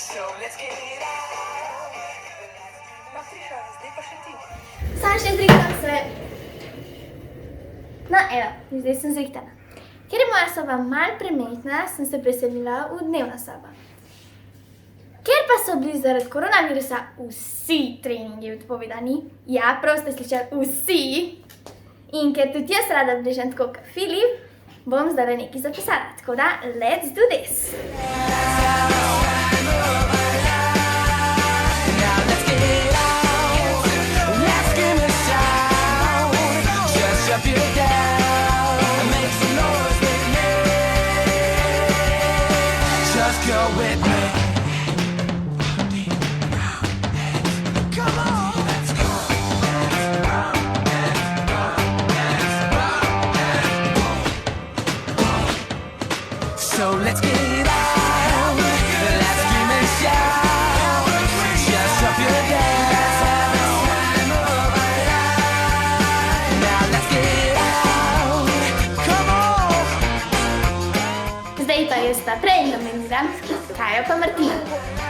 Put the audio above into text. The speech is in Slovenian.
No, prišla, zdaj pa še ti. Sam še zrihtam se. No, evo, zdaj sem zrihtana. Ker je moja soba malo premajhna, sem se preselila v dnevno sobo. Ker pa so bili zaradi koronavirusa vsi treningi odpovedani, ja, prav ste slišali, vsi, in ker tudi jaz rada bežem tako kot Filip, bom zdaj nekaj zapisala. Tako da, let's do this! So let's get out, let's scream and shout, just drop your down. Now let's get out, come on. Zdaj pa jaz ta prej nominiram, Kajo pa Martina.